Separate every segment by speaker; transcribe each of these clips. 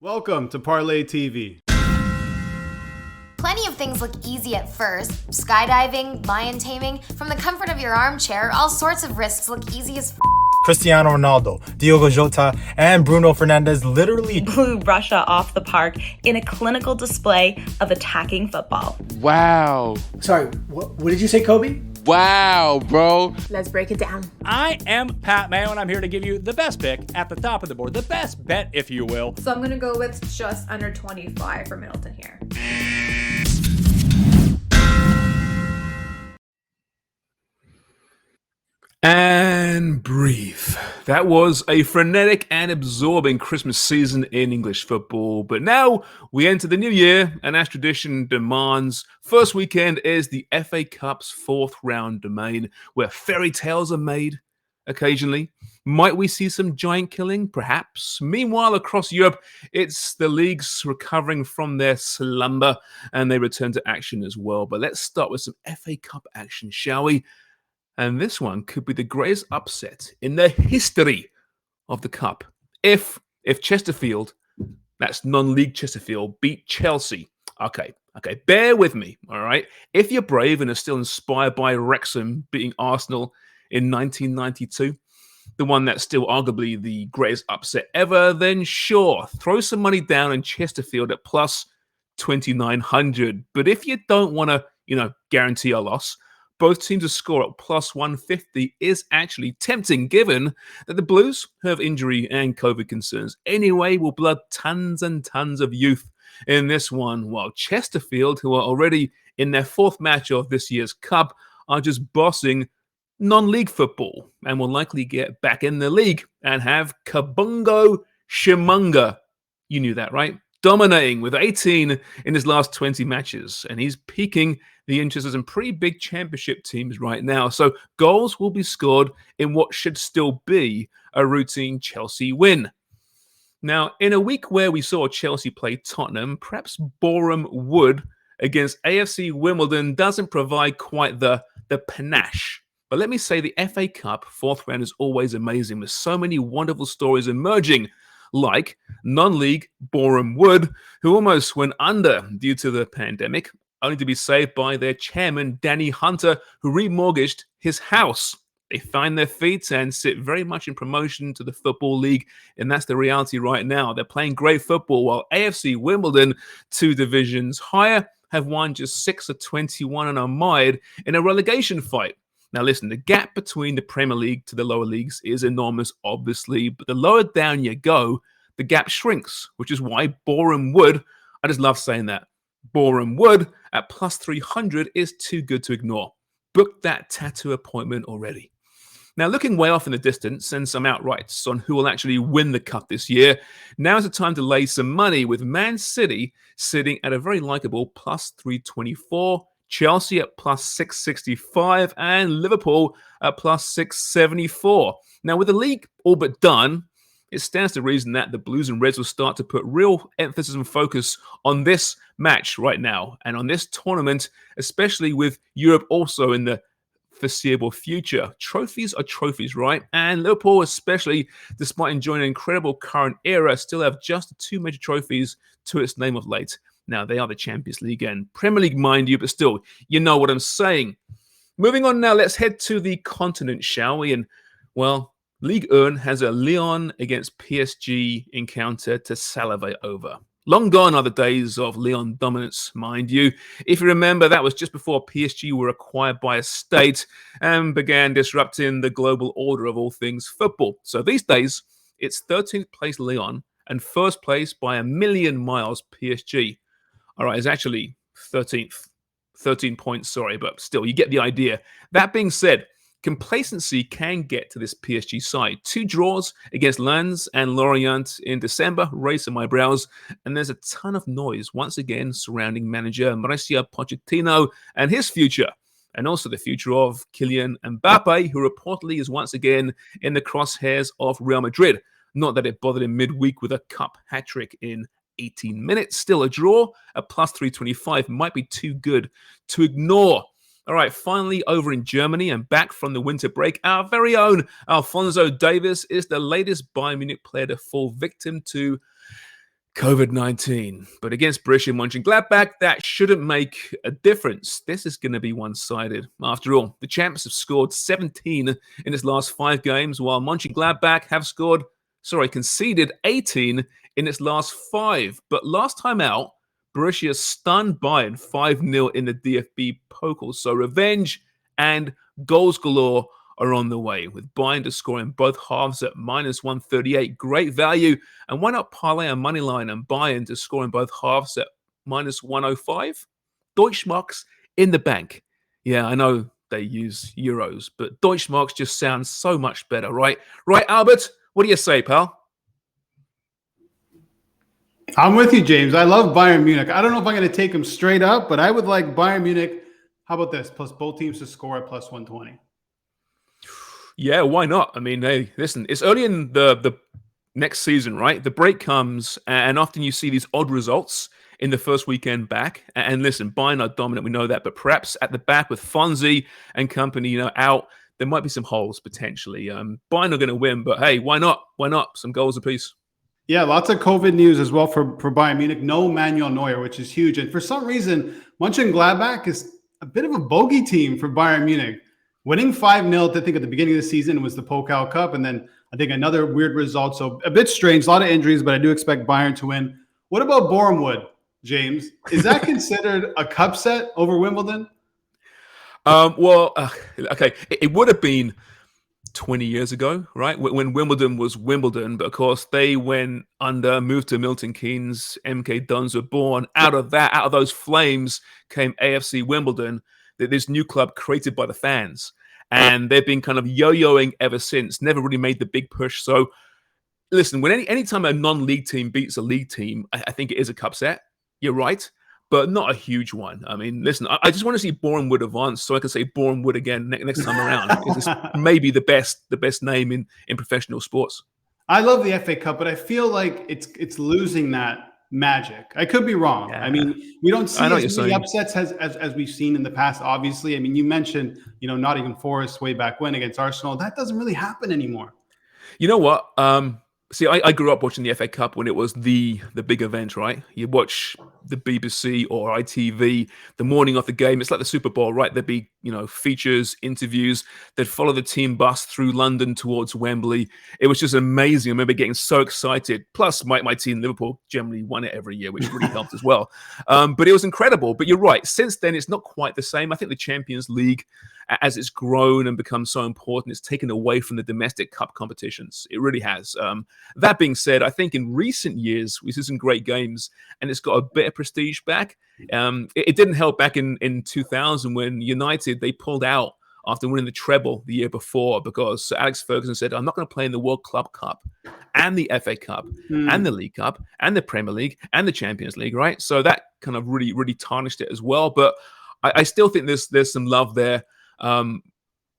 Speaker 1: Welcome to Parlay TV.
Speaker 2: Plenty of things look easy at first. Skydiving, lion taming. From the comfort of your armchair, all sorts of risks look easy as
Speaker 3: Cristiano Ronaldo, Diogo Jota, and Bruno Fernandes literally
Speaker 4: blew Russia off the park in a clinical display of attacking football.
Speaker 5: Wow.
Speaker 6: Sorry, what did you say, Kobe?
Speaker 5: Wow, bro.
Speaker 7: Let's break it down.
Speaker 8: I am Pat Mayo, and I'm here to give you the best pick at the top of the board. The best bet, if you will.
Speaker 7: So I'm going to go with just under 25 for Middleton here.
Speaker 9: And breathe. That was a frenetic and absorbing Christmas season in English football. But now we enter the new year, and as tradition demands, first weekend is the FA Cup's fourth round domain, where fairy tales are made occasionally. Might we see some giant killing? Perhaps. Meanwhile, across Europe, it's the leagues recovering from their slumber, and they return to action as well. But let's start with some FA Cup action, shall we? And this one could be the greatest upset in the history of the Cup. If Chesterfield, that's non-league Chesterfield, beat Chelsea. Okay, bear with me, all right? If you're brave and are still inspired by Wrexham beating Arsenal in 1992, the one that's still arguably the greatest upset ever, then sure, throw some money down on Chesterfield at plus 2,900. But if you don't want to, guarantee a loss, both teams to score at plus 150 is actually tempting, given that the Blues have injury and COVID concerns. Anyway, will blood tons and tons of youth in this one, while Chesterfield, who are already in their fourth match of this year's Cup, are just bossing non-league football and will likely get back in the league and have Kabungo Shimunga. You knew that, right? Dominating with 18 in his last 20 matches, and he's piquing the interest of some pretty big championship teams right now. So goals will be scored in what should still be a routine Chelsea win. Now, in a week where we saw Chelsea play Tottenham, perhaps BorehamWood against AFCWimbledon doesn't provide quite the panache. But let me say the FA Cup fourth round is always amazing, with so many wonderful stories emerging, like non-league BorehamWood, who almost went under due to the pandemic, only to be saved by their chairman, Danny Hunter, who remortgaged his house. They find their feet and sit very much in promotion to the Football League, and that's the reality right now. They're playing great football, while AFCWimbledon, 2 divisions higher, have won just 6 of 21 and are mired in a relegation fight. Now listen, the gap between the Premier League to the lower leagues is enormous, obviously, but the lower down you go, the gap shrinks, which is why BorehamWood, I just love saying that, BorehamWood at plus 300 is too good to ignore. Book that tattoo appointment already. Now, looking way off in the distance and some outrights on who will actually win the Cup this year, now is the time to lay some money, with Man City sitting at a very likable plus 324, Chelsea at plus 665, and Liverpool at plus 674. Now, with the league all but done, it stands to reason that the Blues and Reds will start to put real emphasis and focus on this match right now and on this tournament, especially with Europe also in the foreseeable future. Trophies are trophies, right? And Liverpool, especially, despite enjoying an incredible current era, still have just 2 major trophies to its name of late. Now, they are the Champions League and Premier League, mind you, but still, you know what I'm saying. Moving on now, let's head to the continent, shall we? And, well, Ligue 1 has a Lyon against PSG encounter to salivate over. Long gone are the days of Lyon dominance, mind you. If you remember, that was just before PSG were acquired by a state and began disrupting the global order of all things football. So these days, it's 13th place Lyon and first place by a million miles PSG. All right, it's actually 13th. 13 points, sorry, but still, you get the idea. That being said, complacency can get to this PSG side. 2 draws against Lens and Lorient in December raised my brows, and there's a ton of noise once again surrounding manager Messi and Pochettino and his future, and also the future of Kylian Mbappe, who reportedly is once again in the crosshairs of Real Madrid. Not that it bothered him midweek with a cup hat-trick in 18 minutes. Still, a draw at plus 325 might be too good to ignore. All right, finally over in Germany and back from the winter break, our very own Alphonso Davies is the latest Bayern Munich player to fall victim to COVID-19. But against Borussia Monchengladbach, that shouldn't make a difference. This is going to be one-sided. After all, the champs have scored 17 in its last 5 games, while Monchengladbach have conceded 18 in its last 5. But last time out, Borussia stunned Bayern 5-0 in the DFB Pokal. So revenge and goals galore are on the way, with Bayern to score in both halves at -138. Great value. And why not parlay a moneyline and Bayern to score in both halves at -105? Deutschmarks in the bank. Yeah, I know they use euros, but Deutschmarks just sounds so much better, right? Right, Albert? What do you say, pal?
Speaker 1: I'm with you, James. I love Bayern Munich. I don't know if I'm going to take them straight up, but I would like Bayern Munich. How about this? Plus both teams to score at +120.
Speaker 9: Yeah, why not? I mean, hey, listen, it's early in the next season, right? The break comes, and often you see these odd results in the first weekend back. And listen, Bayern are dominant, we know that, but perhaps at the back with Fonzie and company, out, there might be some holes potentially. Bayern are going to win, but hey, why not? Why not? Some goals apiece.
Speaker 1: Yeah, lots of COVID news as well for Bayern Munich. No Manuel Neuer, which is huge. And for some reason, Mönchengladbach is a bit of a bogey team for Bayern Munich. Winning 5-0, I think, at the beginning of the season was the Pokal Cup. And then I think another weird result. So a bit strange, a lot of injuries, but I do expect Bayern to win. What about BorehamWood, James? Is that considered a cup set over Wimbledon?
Speaker 9: Okay. It would have been 20 years ago, right? When Wimbledon was Wimbledon. But of course, they went under, moved to Milton Keynes. MK Dons were born. Out of those flames came AFCWimbledon, this new club created by the fans. And they've been kind of yo-yoing ever since, never really made the big push. So listen, when anytime a non-league team beats a league team, I think it is a cup set. You're right, but not a huge one. I mean, listen, I just want to see BorehamWood advance so I can say BorehamWood again next time around. It's maybe the best name in professional sports.
Speaker 1: I love the FA Cup, but I feel like it's losing that magic. I could be wrong. Yeah. I mean, we don't see as many upsets as we've seen in the past, obviously. I mean, you mentioned, Nottingham Forest way back when against Arsenal. That doesn't really happen anymore.
Speaker 9: You know what? See, I grew up watching the FA Cup when it was the big event, right? You watch the BBC or ITV the morning of the game. It's like the Super Bowl, right? There'd be, features, interviews. They'd follow the team bus through London towards Wembley. It was just amazing. I remember getting so excited. Plus, my team, Liverpool, generally won it every year, which really helped as well. But it was incredible. But you're right. Since then, it's not quite the same. I think the Champions League, as it's grown and become so important, it's taken away from the domestic cup competitions. It really has. That being said, I think in recent years, we've seen some great games, and it's got a bit of prestige back. It didn't help back in 2000 when United, they pulled out after winning the treble the year before because Alex Ferguson said, I'm not going to play in the World Club Cup and the FA Cup and the League Cup and the Premier League and the Champions League, right? So that kind of really, really tarnished it as well. But I still think there's some love there.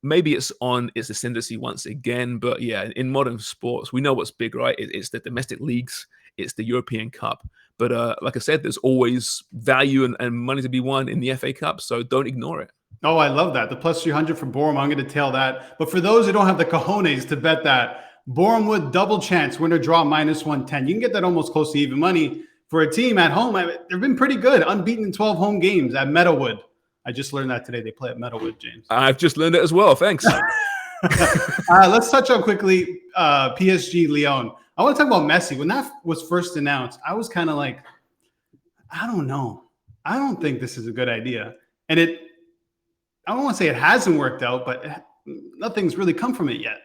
Speaker 9: Maybe it's on its ascendancy once again, but yeah, in modern sports, we know what's big, right? It's the domestic leagues, it's the European Cup. But like I said, there's always value and money to be won in the FA Cup, so don't ignore it.
Speaker 1: Oh, I love that. The plus 300 for Boreham, I'm going to tail that. But for those who don't have the cojones to bet that, BorehamWood double chance, winner draw -110. You can get that almost close to even money for a team at home. They've been pretty good, unbeaten in 12 home games at Meadowwood. I just learned that today. They play at Meadowwood, James.
Speaker 9: I've just learned it as well. Thanks.
Speaker 1: Let's touch on quickly PSG Lyon. I want to talk about Messi. When that was first announced, I was kind of like, I don't know. I don't think this is a good idea. And I don't want to say it hasn't worked out, but nothing's really come from it yet.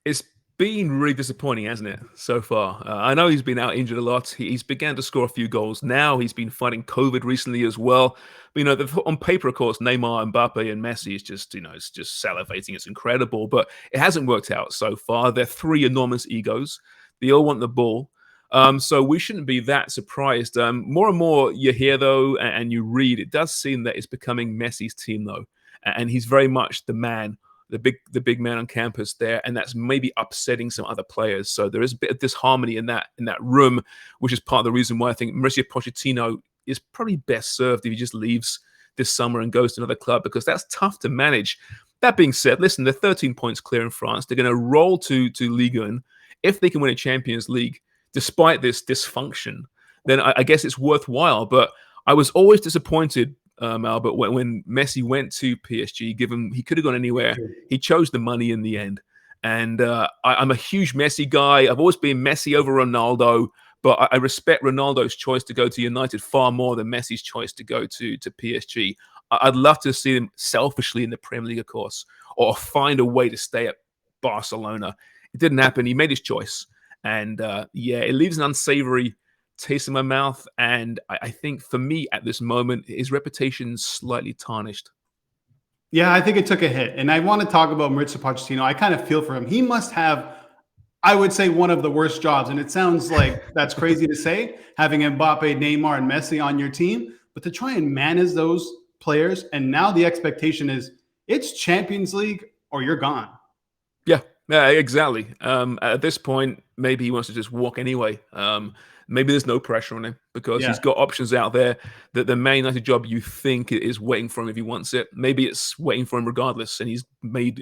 Speaker 9: It's been really disappointing, hasn't it, so far? I know he's been out injured a lot. He's began to score a few goals now. He's been fighting COVID recently as well. But, on paper, of course, Neymar, Mbappe, and Messi is just, it's just salivating. It's incredible, but it hasn't worked out so far. They're 3 enormous egos. They all want the ball. So we shouldn't be that surprised. More and more you hear, though, and you read, it does seem that it's becoming Messi's team, though. And he's very much the man, the big man on campus there, and that's maybe upsetting some other players. So there is a bit of disharmony in that room, which is part of the reason why I think Messi and Pochettino is probably best served if he just leaves this summer and goes to another club, because that's tough to manage. That being said, listen, they're 13 points clear in France. They're going to roll to Ligue 1 if they can win a Champions League, despite this dysfunction. then I guess it's worthwhile. But I was always disappointed, Albert, when Messi went to PSG, given he could have gone anywhere. He chose the money in the end. And I'm a huge Messi guy. I've always been Messi over Ronaldo, but I respect Ronaldo's choice to go to United far more than Messi's choice to go to PSG. I'd love to see him selfishly in the Premier League, of course, or find a way to stay at Barcelona. It didn't happen. He made his choice. And it leaves an unsavory taste in my mouth. And I think for me at this moment, his reputation's slightly tarnished.
Speaker 1: Yeah, I think it took a hit. And I want to talk about Mauricio Pochettino. I kind of feel for him. He must have, I would say, one of the worst jobs. And it sounds like that's crazy to say, having Mbappe, Neymar, and Messi on your team. But to try and manage those players, and now the expectation is it's Champions League or you're gone.
Speaker 9: Yeah, exactly. At this point, maybe he wants to just walk anyway. Maybe there's no pressure on him because he's got options out there that the Man United job you think is waiting for him if he wants it. Maybe it's waiting for him regardless. And he's made,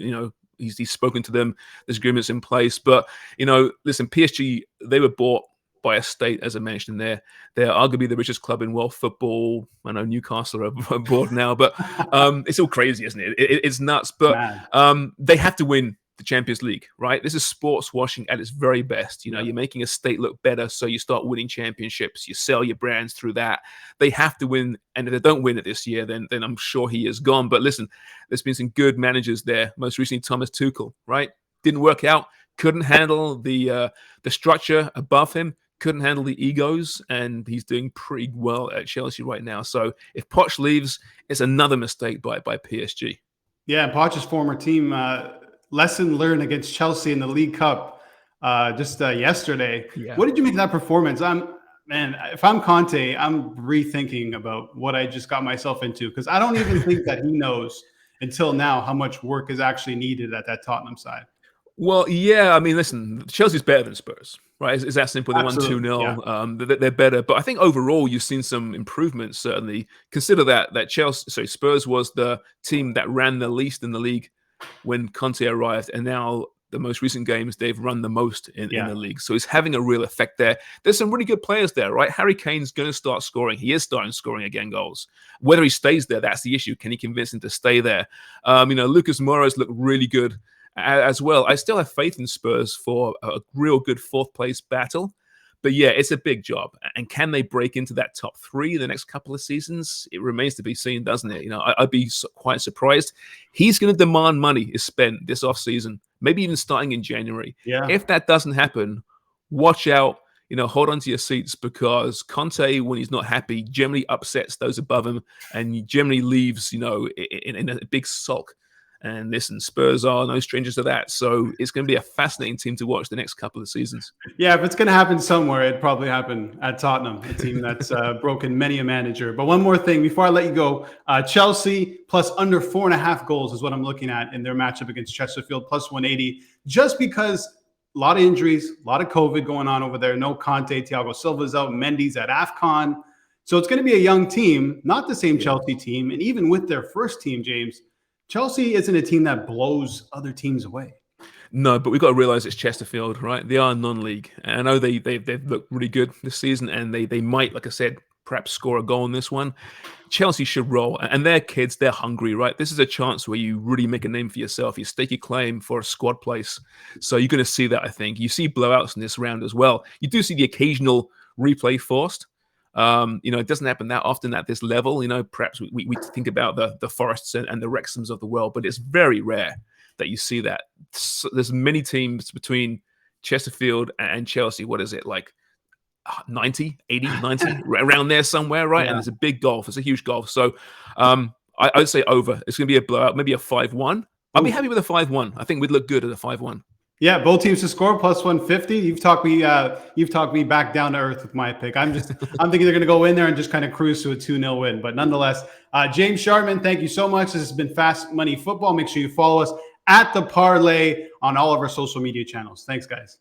Speaker 9: he's spoken to them. There's agreements in place. But, listen, PSG, they were bought by a state, as I mentioned there. They're arguably the richest club in world football. I know Newcastle are bored now, but it's all crazy, isn't it? It's nuts. But they have to win the Champions League, right? This is sports washing at its very best. You're making a state look better, so you start winning championships. You sell your brands through that. They have to win, and if they don't win it this year, then I'm sure he is gone. But listen, there's been some good managers there. Most recently, Thomas Tuchel, right? Didn't work out. Couldn't handle the structure above him. Couldn't handle the egos, and he's doing pretty well at Chelsea right now. So if Poch leaves, it's another mistake by PSG.
Speaker 1: Yeah, Poch's former team. Lesson learned against Chelsea in the League Cup just yesterday. Yeah. What did you make of that performance? If I'm Conte, I'm rethinking about what I just got myself into, because I don't even think that he knows until now how much work is actually needed at that Tottenham side.
Speaker 9: Well, yeah, I mean, listen, Chelsea's better than Spurs, right? It's that simple. They won 2-0. They're better. But I think overall, you've seen some improvements, certainly. Consider that Spurs was the team that ran the least in the league when Conte arrived, and now the most recent games they've run the most in the league. So it's having a real effect there. There's some really good players there, right? Harry Kane's going to start scoring. He is starting scoring again goals. Whether he stays there, that's the issue. Can he convince him to stay there? Lucas Moura's looked really good as well. I still have faith in Spurs for a real good fourth place battle. But yeah, it's a big job. And can they break into that top three the next couple of seasons? It remains to be seen, doesn't it? I'd be quite surprised. He's going to demand money is spent this offseason, maybe even starting in January. Yeah. If that doesn't happen, watch out. Hold on to your seats, because Conte, when he's not happy, generally upsets those above him and generally leaves, in a big sulk. And listen, Spurs are no strangers to that. So it's going to be a fascinating team to watch the next couple of seasons.
Speaker 1: Yeah, if it's going to happen somewhere, it'd probably happen at Tottenham, a team that's broken many a manager. But one more thing before I let you go, Chelsea plus under 4.5 goals is what I'm looking at in their matchup against Chesterfield, plus 180, just because a lot of injuries, a lot of COVID going on over there. No Conte, Thiago Silva's out, Mendy's at AFCON. So it's going to be a young team, not the same Chelsea team. And even with their first team, James, Chelsea isn't a team that blows other teams away.
Speaker 9: No, but we've got to realize it's Chesterfield, right? They are non-league. And I know they've looked really good this season, and they might, like I said, perhaps score a goal in this one. Chelsea should roll. And they're kids, they're hungry, right? This is a chance where you really make a name for yourself. You stake your claim for a squad place. So you're going to see that, I think. You see blowouts in this round as well. You do see the occasional replay forced. It doesn't happen that often at this level. Perhaps we think about the Forests and the Wrexhams of the world, but it's very rare that you see that. So there's many teams between Chesterfield and Chelsea. What is it, like 90, 80, 90, around there somewhere, right? Yeah. And there's a big gulf. It's a huge gulf. So I would say over. It's going to be a blowout, maybe a 5-1. I'd be happy with a 5-1. I think we'd look good at a 5-1.
Speaker 1: Yeah, both teams to score plus 150. You've talked me back down to earth with my pick. I'm thinking they're going to go in there and just kind of cruise to a 2-0 win. But nonetheless, James Sharman, thank you so much. This has been Fast Money Football. Make sure you follow us at The Parlay on all of our social media channels. Thanks, guys.